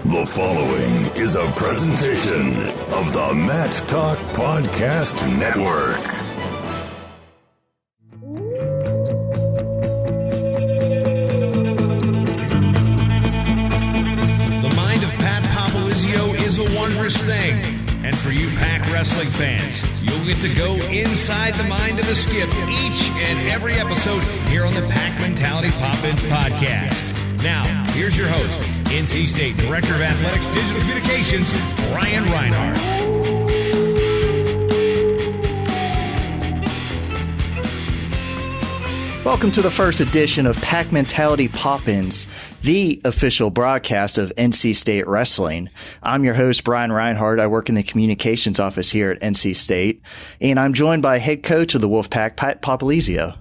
The following is a presentation of the Matt Talk Podcast Network. The mind of Pat Popolizio is a wondrous thing. And for you Pack Wrestling fans, you'll get to go inside the mind of the Skip each and every episode here on the Pack Mentality Pop-Ins podcast. Now, here's your host, NC State Director of Athletics Digital Communications, Ryan Reinhardt. Welcome to the first edition of Pack Mentality Pop-Ins, the official broadcast of NC State Wrestling. I'm your host, Brian Reinhardt. I work in the communications office here at NC State, and I'm joined by head coach of the Wolfpack, Pat Popolizio.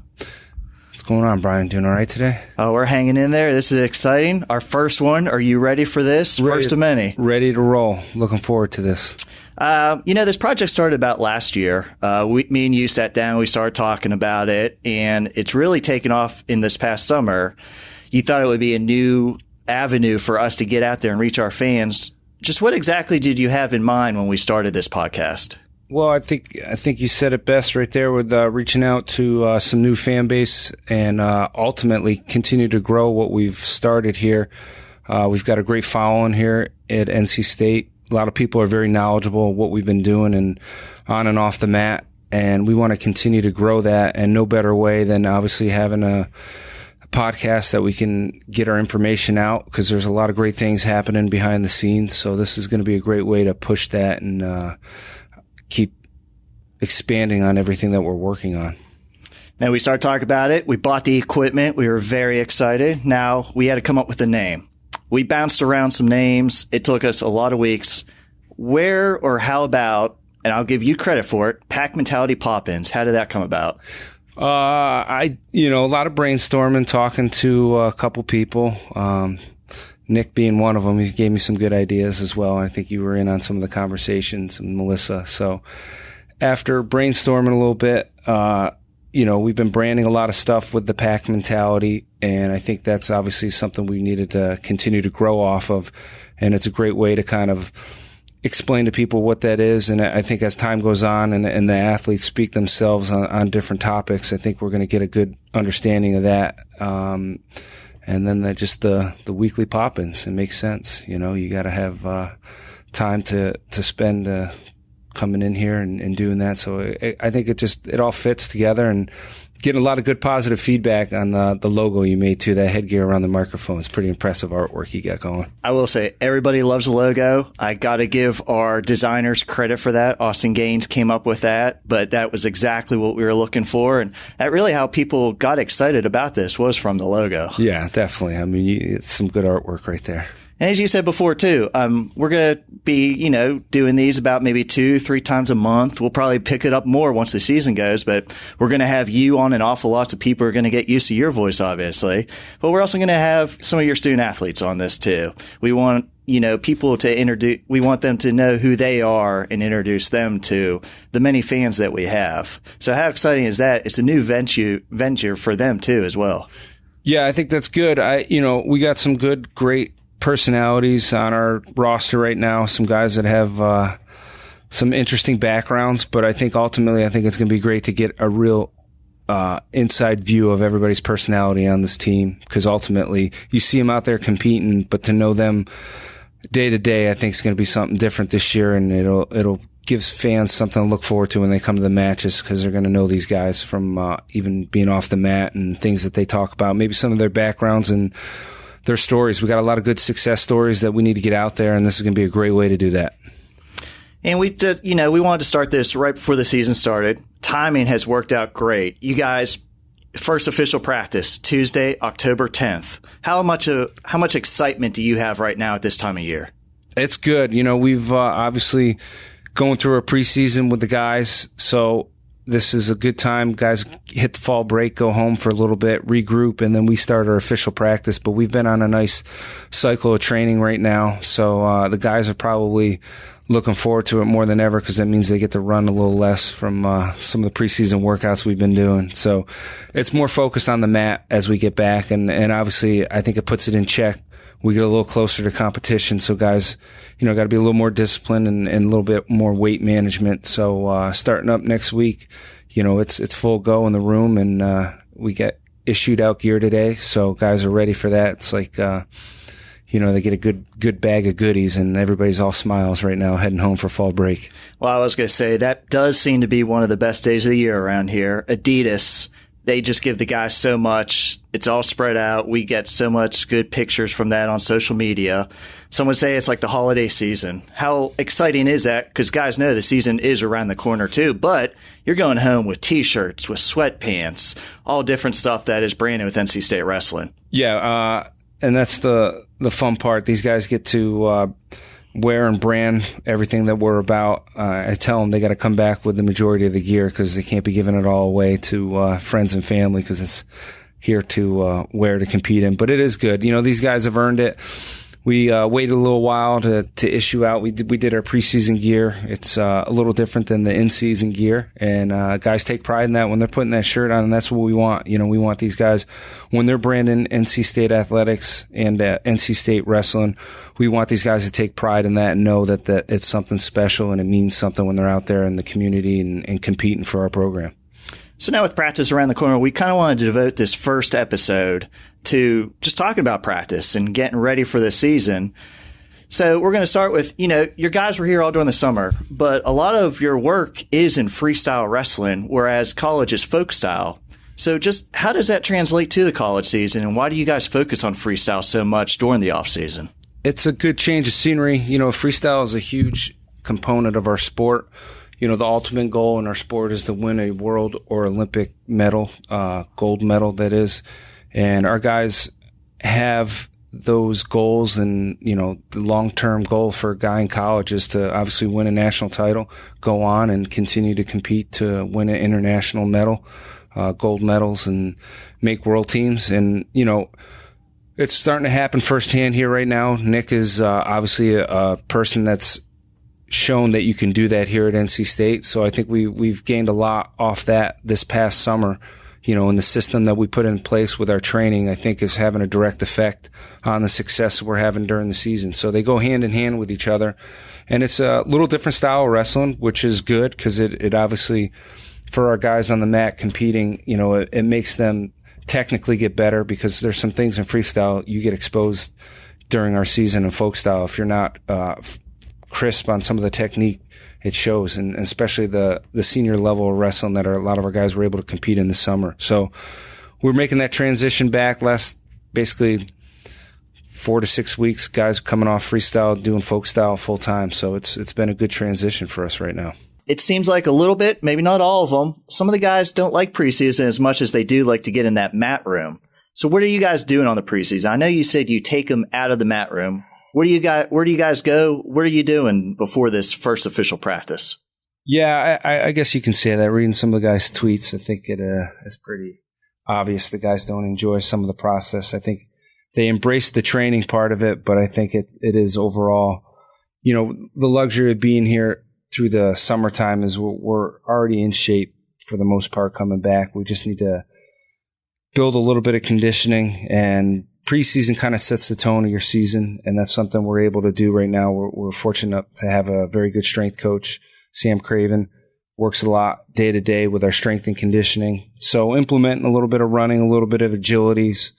What's going on, Brian? Doing all right today? Oh, we're hanging in there. This is exciting. Our first one. Are you ready for this? First of many. Ready to roll. Looking forward to this. This project started about last year. Me and you sat down, we started talking about it, and it's really taken off in this past summer. You thought it would be a new avenue for us to get out there and reach our fans. Just what exactly did you have in mind when we started this podcast? Well, I think you said it best right there with reaching out to some new fan base and ultimately continue to grow what we've started here. We've got a great following here at NC State. A lot of people are very knowledgeable of what we've been doing and on and off the mat, and we want to continue to grow that. And no better way than obviously having a podcast that we can get our information out, because there's a lot of great things happening behind the scenes. So this is going to be a great way to push that and keep expanding on everything that we're working on. Now we started talking about it. We bought the equipment. We were very excited. Now we had to come up with a name. We bounced around some names. It took us a lot of weeks. Where or how about, and I'll give you credit for it, Pack Mentality Pop-Ins. How did that come about? A lot of brainstorming, talking to a couple people. Nick being one of them, he gave me some good ideas as well. I think you were in on some of the conversations, and Melissa. So after brainstorming a little bit, we've been branding a lot of stuff with the Pack mentality, and I think that's obviously something we needed to continue to grow off of. And it's a great way to kind of explain to people what that is. And I think as time goes on and the athletes speak themselves on different topics, I think we're going to get a good understanding of that. And then the weekly pop-ins, it makes sense. You got to have time to spend coming in here and doing that. So I think it all fits together, and getting a lot of good positive feedback on the logo you made too. That headgear around the microphone is pretty impressive artwork you got going. I will say everybody loves the logo. I got to give our designers credit for that. Austin Gaines came up with that, but that was exactly what we were looking for. And that really how people got excited about this was from the logo. Yeah, definitely. I mean, it's some good artwork right there. And as you said before, too, we're going to be, doing these about maybe 2-3 times a month. We'll probably pick it up more once the season goes, but we're going to have you on, and awful lots of people are going to get used to your voice, obviously. But we're also going to have some of your student athletes on this, too. We want, people to introduce, we want them to know who they are and introduce them to the many fans that we have. So how exciting is that? It's a new venture for them, too, as well. Yeah, I think that's good. We got some great personalities on our roster right now, some guys that have some interesting backgrounds, but I think ultimately it's going to be great to get a real inside view of everybody's personality on this team, because ultimately you see them out there competing, but to know them day to day, I think is going to be something different this year, and it'll gives fans something to look forward to when they come to the matches, because they're going to know these guys from even being off the mat and things that they talk about, maybe some of their backgrounds and their stories. We got a lot of good success stories that we need to get out there, and this is going to be a great way to do that. And we wanted to start this right before the season started. Timing has worked out great. You guys, first official practice, Tuesday, October 10th. How much excitement do you have right now at this time of year? It's good. We've obviously going through a preseason with the guys, so this is a good time. Guys hit the fall break, go home for a little bit, regroup, and then we start our official practice. But we've been on a nice cycle of training right now. So the guys are probably looking forward to it more than ever, because that means they get to run a little less from some of the preseason workouts we've been doing. So it's more focused on the mat as we get back. And obviously, I think it puts it in check we get a little closer to competition. So guys, got to be a little more disciplined and a little bit more weight management. So starting up next week, it's full go in the room, and we get issued out gear today. So guys are ready for that. It's like they get a good bag of goodies, and everybody's all smiles right now heading home for fall break. Well, I was going to say that does seem to be one of the best days of the year around here. Adidas, they just give the guys so much. It's all spread out. We get so much good pictures from that on social media. Some would say it's like the holiday season. How exciting is that? Because guys know the season is around the corner too, but you're going home with T-shirts, with sweatpants, all different stuff that is branded with NC State Wrestling. Yeah, and that's the fun part. These guys get to wear and brand everything that we're about. I tell them they got to come back with the majority of the gear because they can't be giving it all away to friends and family because it's here to wear to compete in. But it is good. These guys have earned it. We waited a little while to issue out. We did our preseason gear. It's a little different than the in-season gear, and guys take pride in that when they're putting that shirt on, and that's what we want. We want these guys, when they're branding NC State Athletics and NC State Wrestling, we want these guys to take pride in that and know that it's something special and it means something when they're out there in the community and competing for our program. So now with practice around the corner, we kind of wanted to devote this first episode to just talking about practice and getting ready for the season. So we're going to start with, your guys were here all during the summer, but a lot of your work is in freestyle wrestling, whereas college is folk style. So just how does that translate to the college season, and why do you guys focus on freestyle so much during the off season? It's a good change of scenery. Freestyle is a huge component of our sport. The ultimate goal in our sport is to win a world or Olympic medal, gold medal that is. And our guys have those goals, and, the long-term goal for a guy in college is to obviously win a national title, go on and continue to compete to win an international medal, gold medals, and make world teams. And, it's starting to happen firsthand here right now. Nick is obviously a person that's shown that you can do that here at NC State. So I think we've gained a lot off that this past summer. And the system that we put in place with our training, I think, is having a direct effect on the success we're having during the season. So they go hand in hand with each other. And it's a little different style of wrestling, which is good because it obviously, for our guys on the mat competing, it makes them technically get better because there's some things in freestyle you get exposed during our season in folk style. If you're not crisp on some of the technique, it shows, and especially the senior level of wrestling that a lot of our guys were able to compete in this summer. So we're making that transition back last basically 4 to 6 weeks. Guys coming off freestyle, doing folk style full time. So it's been a good transition for us right now. It seems like a little bit, maybe not all of them. Some of the guys don't like preseason as much as they do like to get in that mat room. So what are you guys doing on the preseason? I know you said you take them out of the mat room. Where do you guys go? What are you doing before this first official practice? Yeah, I guess you can say that. Reading some of the guys' tweets, I think it's pretty obvious the guys don't enjoy some of the process. I think they embrace the training part of it, but I think it is overall, the luxury of being here through the summertime is we're already in shape for the most part coming back. We just need to build a little bit of conditioning, and preseason kind of sets the tone of your season, and that's something we're able to do right now. We're fortunate to have a very good strength coach, Sam Craven, works a lot day to day with our strength and conditioning. So implementing a little bit of running, a little bit of agilities,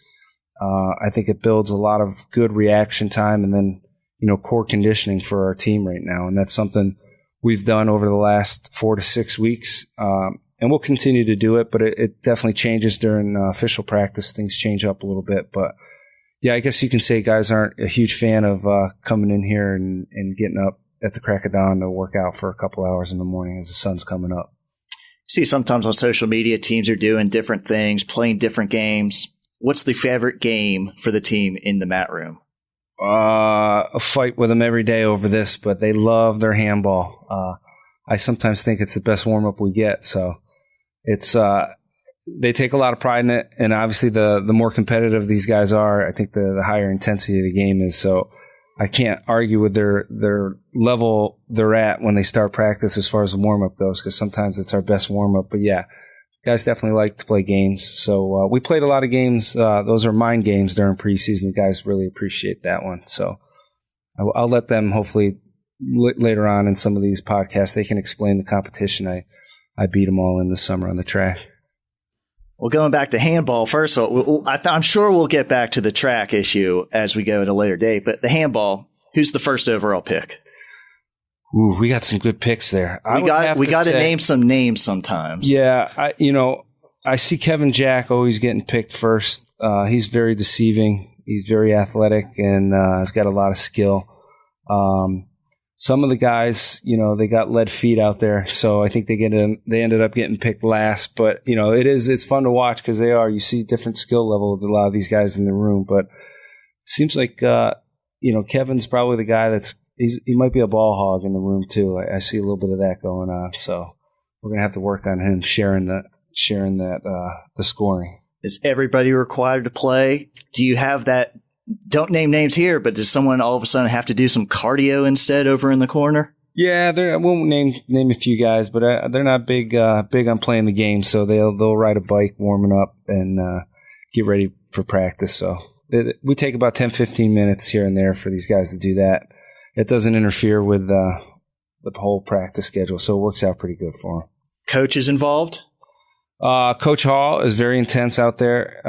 I think it builds a lot of good reaction time, and then, core conditioning for our team right now. And that's something we've done over the last 4 to 6 weeks. And we'll continue to do it, but it definitely changes during official practice. Things change up a little bit, but yeah, I guess you can say guys aren't a huge fan of coming in here and getting up at the crack of dawn to work out for a couple hours in the morning as the sun's coming up. See, sometimes on social media, teams are doing different things, playing different games. What's the favorite game for the team in the mat room? A fight with them every day over this, but they love their handball. I sometimes think it's the best warm-up we get, so it's they take a lot of pride in it, and obviously the more competitive these guys are, I think the higher intensity of the game is. So I can't argue with their level they're at when they start practice as far as the warm-up goes, because sometimes it's our best warm-up. But yeah, guys definitely like to play games. So we played a lot of games. Those are mind games during preseason. The guys really appreciate that one. So I'll let them hopefully later on in some of these podcasts, they can explain the competition. I beat them all in the summer on the track. Well, going back to handball, first of all, I'm sure we'll get back to the track issue as we go at a later date. But the handball, who's the first overall pick? Ooh, we got some good picks there. We got to name some names sometimes. Yeah, I see Kevin Jack always getting picked first. He's very deceiving. He's very athletic and has got a lot of skill. Some of the guys, they got lead feet out there, so I think they ended up getting picked last. But it's fun to watch because you see different skill level of a lot of these guys in the room. But it seems like Kevin's probably the guy he might be a ball hog in the room too. I see a little bit of that going on, so we're gonna have to work on him sharing the scoring. Is everybody required to play? Do you have that? Don't name names here, but does someone all of a sudden have to do some cardio instead over in the corner? Yeah, I won't name a few guys, but they're not big on playing the game, so they'll ride a bike warming up and get ready for practice. So we take about 10-15 minutes here and there for these guys to do that. It doesn't interfere with the whole practice schedule, so it works out pretty good for them. Coaches involved? Coach Hall is very intense out there.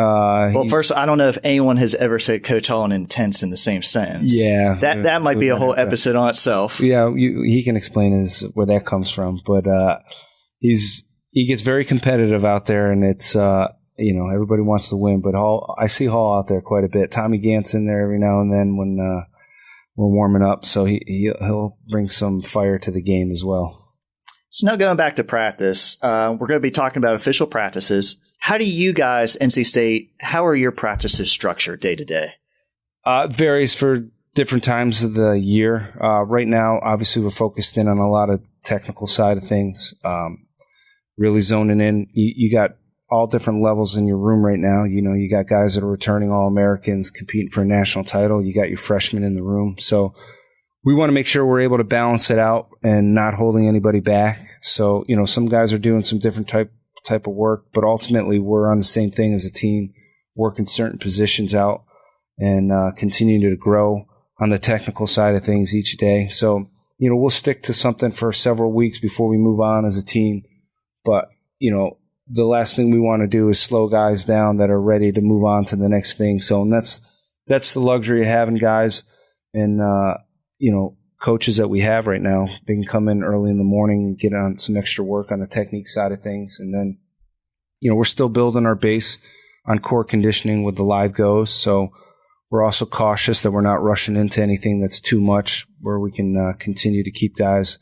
First, I don't know if anyone has ever said Coach Hall and intense in the same sentence. Yeah. That might be a whole episode on itself. Yeah, he can explain where that comes from. But he gets very competitive out there, and it's everybody wants to win. But I see Hall out there quite a bit. Tommy Gant's in there every now and then when we're warming up, so he'll bring some fire to the game as well. So now going back to practice, we're going to be talking about official practices. How do you guys, NC State, how are your practices structured day to day? Varies for different times of the year. Right now, obviously, we're focused in on a lot of technical side of things, really zoning in. You got all different levels in your room right now. You got guys that are returning All-Americans competing for a national title. You got your freshmen in the room. So we want to make sure we're able to balance it out and not holding anybody back. So, some guys are doing some different type of work, but ultimately we're on the same thing as a team, working certain positions out and continuing to grow on the technical side of things each day. So, we'll stick to something for several weeks before we move on as a team. But, the last thing we want to do is slow guys down that are ready to move on to the next thing. So, and that's the luxury of having guys and, coaches that we have right now. They can come in early in the morning and get on some extra work on the technique side of things. And then, we're still building our base on core conditioning with the live goes. So we're also cautious that we're not rushing into anything that's too much, where we can continue to keep guys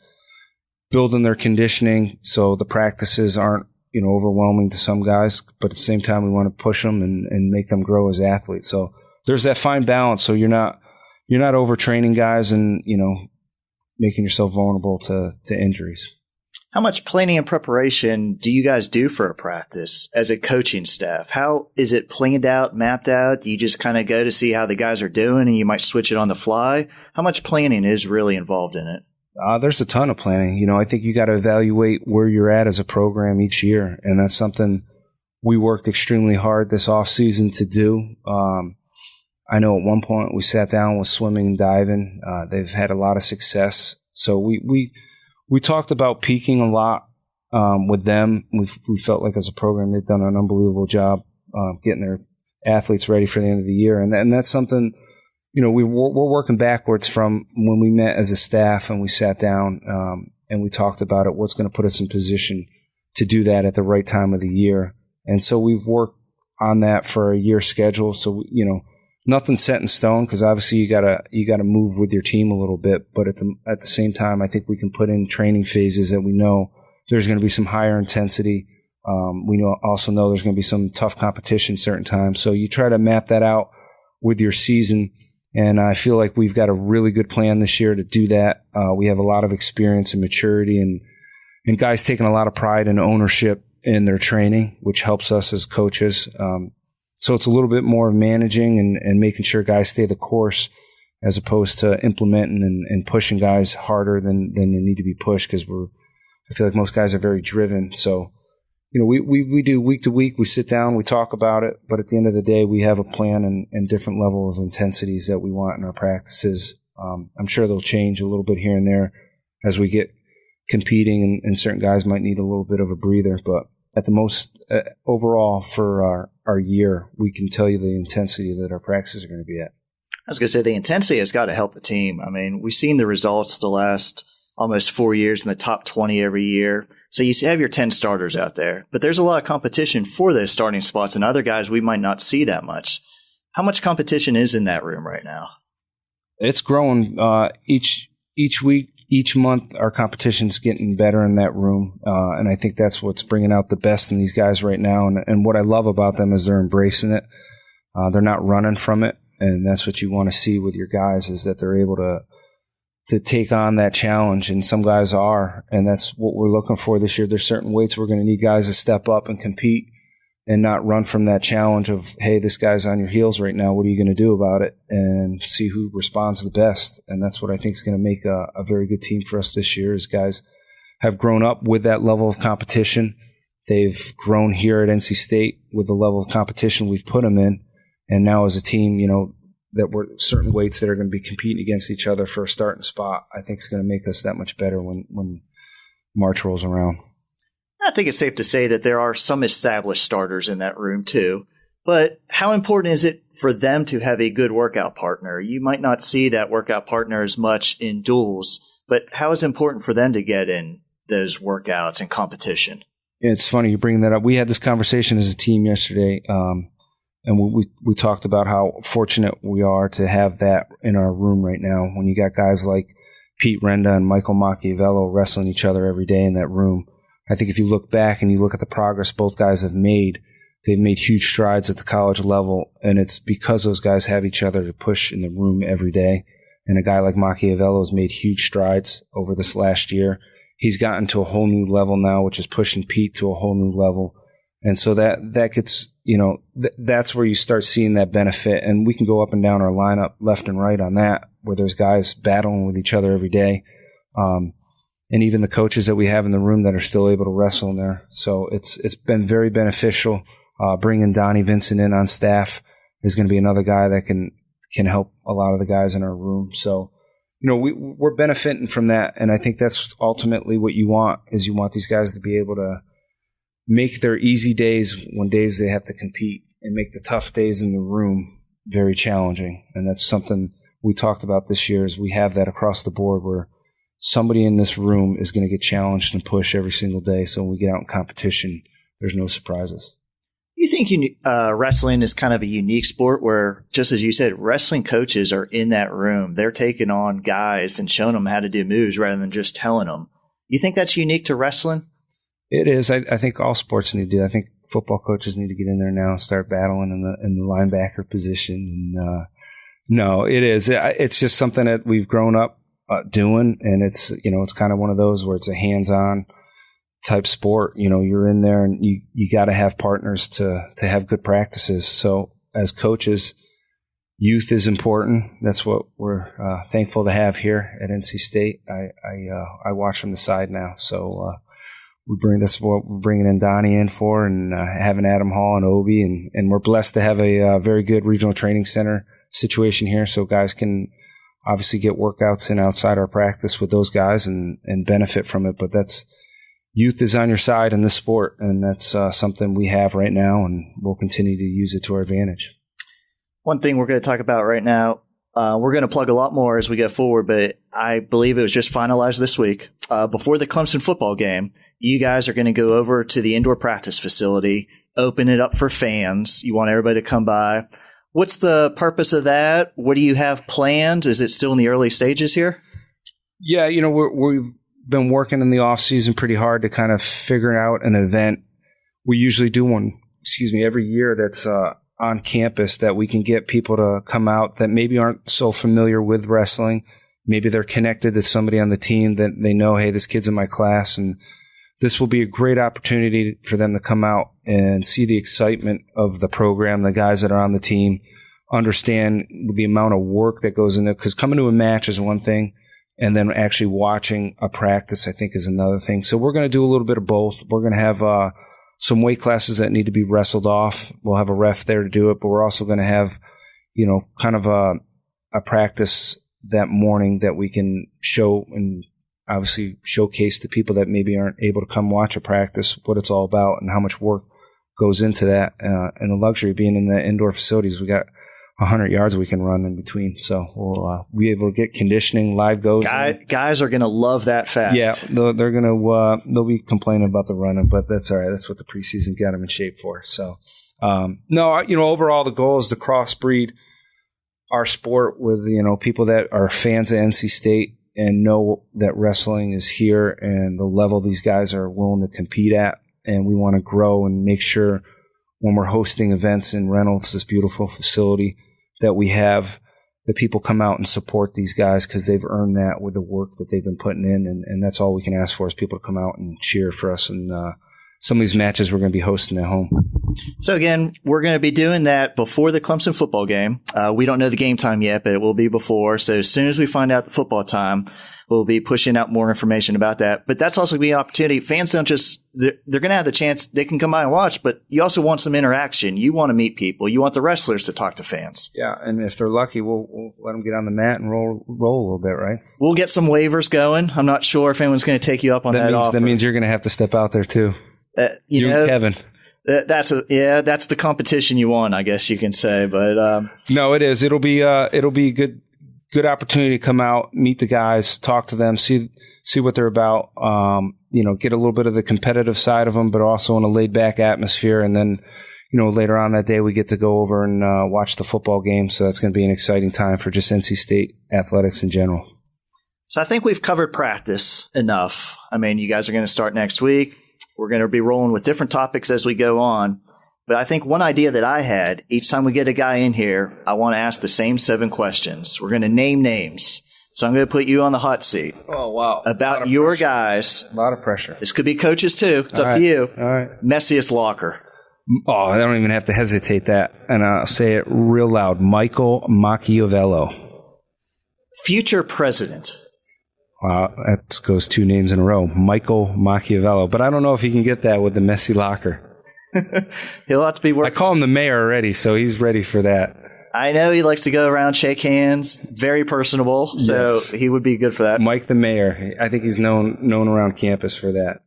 building their conditioning so the practices aren't, overwhelming to some guys. But at the same time, we want to push them and make them grow as athletes. So there's that fine balance. So you're not overtraining guys and, making yourself vulnerable to injuries. How much planning and preparation do you guys do for a practice as a coaching staff? How is it planned out, mapped out? Do you just kind of go to see how the guys are doing and you might switch it on the fly? How much planning is really involved in it? There's a ton of planning. I think you got to evaluate where you're at as a program each year. And that's something we worked extremely hard this off season to do. I know at one point we sat down with swimming and diving. They've had a lot of success. So we talked about peaking a lot with them. We felt like as a program they've done an unbelievable job getting their athletes ready for the end of the year. And that's something, we're working backwards from when we met as a staff and we sat down and we talked about it, what's going to put us in position to do that at the right time of the year. And so we've worked on that for a year schedule. So, nothing's set in stone because obviously you gotta move with your team a little bit, but at the same time, I think we can put in training phases that we know there's going to be some higher intensity. We also know there's going to be some tough competition certain times. So you try to map that out with your season, and I feel like we've got a really good plan this year to do that. We have a lot of experience and maturity, and guys taking a lot of pride and ownership in their training, which helps us as coaches. So it's a little bit more of managing and making sure guys stay the course as opposed to implementing and pushing guys harder than they need to be pushed because I feel like most guys are very driven. So, we do week to week. We sit down, we talk about it, but at the end of the day, we have a plan and different level of intensities that we want in our practices. I'm sure they'll change a little bit here and there as we get competing, and certain guys might need a little bit of a breather, but at the most, overall for our year, we can tell you the intensity that our practices are going to be at. I was going to say the intensity has got to help the team. I mean, we've seen the results the last almost 4 years in the top 20 every year. So you have your 10 starters out there, but there's a lot of competition for those starting spots, and other guys we might not see that much. How much competition is in that room right now? It's growing each week. Each month, our competition's getting better in that room, and I think that's what's bringing out the best in these guys right now. And what I love about them is they're embracing it. They're not running from it, and that's what you want to see with your guys, is that they're able to take on that challenge, and some guys are, and that's what we're looking for this year. There's certain weights we're going to need guys to step up and compete and not run from that challenge of, hey, this guy's on your heels right now. What are you going to do about it? And see who responds the best. And that's what I think is going to make a very good team for us this year, is guys have grown up with that level of competition. They've grown here at NC State with the level of competition we've put them in. And now as a team, that we're certain weights that are going to be competing against each other for a starting spot, I think is going to make us that much better when March rolls around. I think it's safe to say that there are some established starters in that room too. But how important is it for them to have a good workout partner? You might not see that workout partner as much in duels, but how is it important for them to get in those workouts and competition? It's funny you bring that up. We had this conversation as a team yesterday, and we talked about how fortunate we are to have that in our room right now. When you got guys like Pete Renda and Michael Machiavello wrestling each other every day in that room, I think if you look back and you look at the progress both guys have made, they've made huge strides at the college level, and it's because those guys have each other to push in the room every day. And a guy like Machiavello has made huge strides over this last year. He's gotten to a whole new level now, which is pushing Pete to a whole new level. And so that gets, that's where you start seeing that benefit. And we can go up and down our lineup left and right on that, where there's guys battling with each other every day. And even the coaches that we have in the room that are still able to wrestle in there. So it's been very beneficial. Bringing Donnie Vincent in on staff is going to be another guy that can help a lot of the guys in our room. So, we're benefiting from that. And I think that's ultimately what you want, is you want these guys to be able to make their easy days when days they have to compete, and make the tough days in the room very challenging. And that's something we talked about this year, is we have that across the board, where somebody in this room is going to get challenged and push every single day. So when we get out in competition, there's no surprises. You think wrestling is kind of a unique sport where, just as you said, wrestling coaches are in that room. They're taking on guys and showing them how to do moves rather than just telling them. You think that's unique to wrestling? It is. I think all sports need to do. I think football coaches need to get in there now and start battling in the linebacker position. And no, it is. It's just something that we've grown up doing, and it's kind of one of those where it's a hands-on type sport. You're in there, and you got to have partners to have good practices. So as coaches, youth is important. That's what we're thankful to have here at NC State. I watch from the side now, so that's what we're bringing in Donnie in for, and having Adam Hall and Obi, and we're blessed to have a very good regional training center situation here, so guys can obviously get workouts in outside our practice with those guys and benefit from it. But youth is on your side in this sport, and that's something we have right now, and we'll continue to use it to our advantage. One thing we're going to talk about right now, we're going to plug a lot more as we go forward, but I believe it was just finalized this week. Before the Clemson football game, you guys are going to go over to the indoor practice facility, open it up for fans. You want everybody to come by. What's the purpose of that? What do you have planned? Is it still in the early stages here? Yeah, we've been working in the off season pretty hard to kind of figure out an event. We usually do one, every year that's on campus, that we can get people to come out that maybe aren't so familiar with wrestling. Maybe they're connected to somebody on the team that they know, hey, this kid's in my class, and this will be a great opportunity for them to come out and see the excitement of the program, the guys that are on the team, understand the amount of work that goes into it. Because coming to a match is one thing, and then actually watching a practice, I think, is another thing. So we're going to do a little bit of both. We're going to have some weight classes that need to be wrestled off. We'll have a ref there to do it, but we're also going to have, kind of a practice that morning that we can show and obviously showcase to people that maybe aren't able to come watch a practice what it's all about and how much work goes into that. And the luxury of being in the indoor facilities, we got 100 yards we can run in between. So we'll be able to get conditioning, live goes. Guys are going to love that fact. Yeah, they're going to they'll be complaining about the running, but that's all right. That's what the preseason got them in shape for. So, overall the goal is to crossbreed our sport with, people that are fans of NC State and know that wrestling is here and the level these guys are willing to compete at. And we want to grow and make sure when we're hosting events in Reynolds, this beautiful facility, that we have the people come out and support these guys because they've earned that with the work that they've been putting in. And that's all we can ask for is people to come out and cheer for us. And some of these matches we're going to be hosting at home. So again, we're going to be doing that before the Clemson football game. We don't know the game time yet, but it will be before. So as soon as we find out the football time, we'll be pushing out more information about that. But that's also going to be an opportunity. Fans don't just – they're going to have the chance. They can come by and watch, but you also want some interaction. You want to meet people. You want the wrestlers to talk to fans. Yeah, and if they're lucky, we'll let them get on the mat and roll a little bit, right? We'll get some waivers going. I'm not sure if anyone's going to take you up on that offer. That means you're going to have to step out there too. You and Kevin. That's the competition you want, I guess you can say. But no, it is. It'll be a good opportunity to come out, meet the guys, talk to them, see what they're about. Get a little bit of the competitive side of them, but also in a laid back atmosphere. And then, later on that day, we get to go over and watch the football game. So that's going to be an exciting time for just NC State athletics in general. So I think we've covered practice enough. I mean, you guys are going to start next week. We're going to be rolling with different topics as we go on. But I think one idea that I had, each time we get a guy in here, I want to ask the same 7 questions. We're going to name names. So I'm going to put you on the hot seat. Oh, wow. About your guys. A lot of pressure. This could be coaches, too. It's up to you. All right. Messiest locker. Oh, I don't even have to hesitate that. And I'll say it real loud. Michael Machiavello. Future president. Wow, that goes 2 names in a row. Michael Machiavello. But I don't know if he can get that with the messy locker. He'll have to be working. I call him the mayor already, so he's ready for that. I know he likes to go around, shake hands, very personable, so yes. He would be good for that. Mike the mayor. I think he's known around campus for that.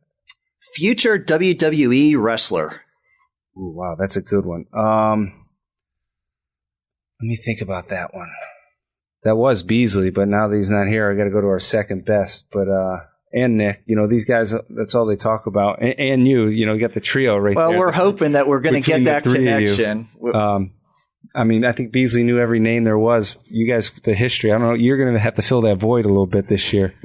Future WWE wrestler. Ooh, wow, that's a good one. Let me think about that one. That was Beasley, but now that he's not here, I got to go to our second best. But and Nick, these guys, that's all they talk about. And you got the trio right there. Well, we're hoping that we're going to get that connection. I think Beasley knew every name there was. You guys, the history, I don't know, you're going to have to fill that void a little bit this year.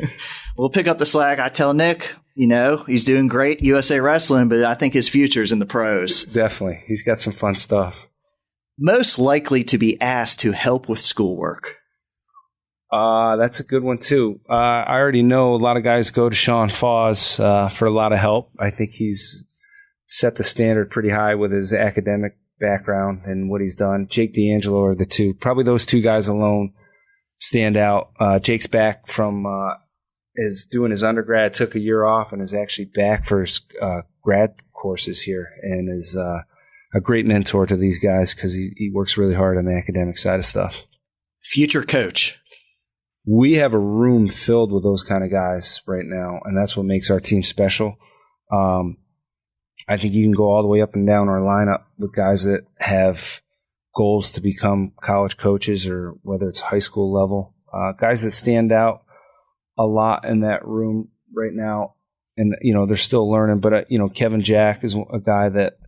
We'll pick up the slack. I tell Nick, he's doing great USA Wrestling, but I think his future's in the pros. Definitely. He's got some fun stuff. Most likely to be asked to help with schoolwork. That's a good one, too. I already know a lot of guys go to Sean Foss for a lot of help. I think he's set the standard pretty high with his academic background and what he's done. Jake D'Angelo are the two. Probably those 2 guys alone stand out. Jake's back from is doing his undergrad, took a year off, and is actually back for his grad courses here and is a great mentor to these guys because he works really hard on the academic side of stuff. Future coach. We have a room filled with those kind of guys right now, and that's what makes our team special. I think you can go all the way up and down our lineup with guys that have goals to become college coaches or whether it's high school level. Guys that stand out a lot in that room right now, and they're still learning. But Kevin Jack is a guy that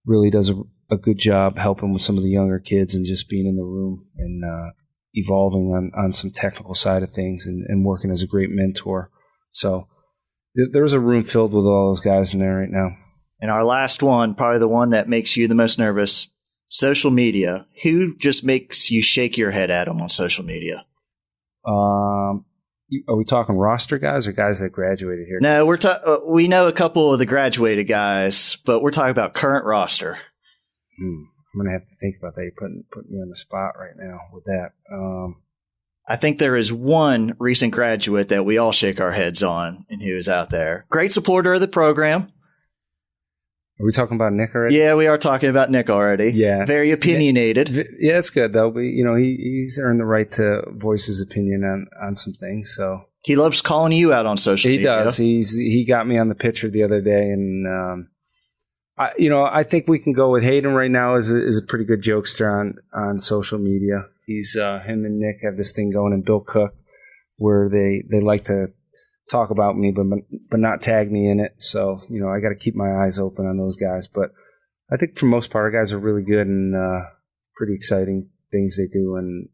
really does a good job helping with some of the younger kids and just being in the room and evolving on some technical side of things and working as a great mentor. So there's a room filled with all those guys in there right now. And our last one, probably the one that makes you the most nervous, social media. Who just makes you shake your head at them on social media? Are we talking roster guys or guys that graduated here? No, we know a couple of the graduated guys, but we're talking about current roster. I'm going to have to think about that. You're putting me on the spot right now with that. I think there is one recent graduate that we all shake our heads on and who is out there. Great supporter of the program. Are we talking about Nick already? Yeah, we are talking about Nick already. Yeah. Very opinionated. Yeah, it's good, though. But, he's earned the right to voice his opinion on some things. So he loves calling you out on social media. He does. He got me on the picture the other day. And, I think we can go with Hayden right now is a pretty good jokester on social media. He's him and Nick have this thing going, and Bill Cook, where they like to talk about me, but not tag me in it. So, I got to keep my eyes open on those guys. But I think for the most part, our guys are really good and pretty exciting things they do and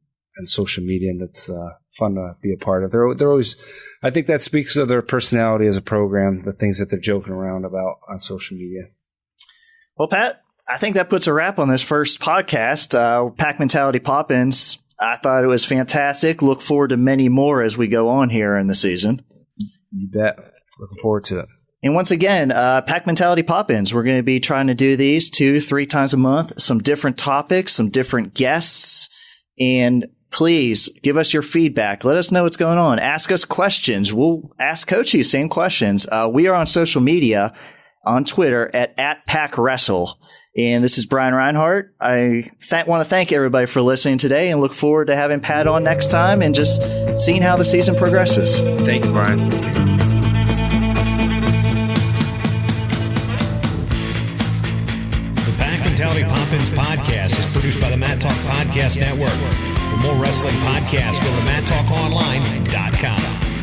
social media, and that's fun to be a part of. They're always, I think that speaks of their personality as a program, the things that they're joking around about on social media. Well, Pat, I think that puts a wrap on this first podcast. Pack Mentality Pop-Ins. I thought it was fantastic. Look forward to many more as we go on here in the season. You bet. Looking forward to it. And once again, Pack Mentality Pop-Ins. We're going to be trying to do these 2-3 times a month, some different topics, some different guests. And please give us your feedback. Let us know what's going on. Ask us questions. We'll ask Coach these same questions. We are on social media, on Twitter at PackWrestle. And this is Brian Reinhardt. I want to thank everybody for listening today and look forward to having Pat on next time and just seeing how the season progresses. Thank you, Brian. The Pack Mentality Pop-Ins podcast is produced by the Mat Talk Podcast Network. For more wrestling podcasts, go to MatTalkOnline.com.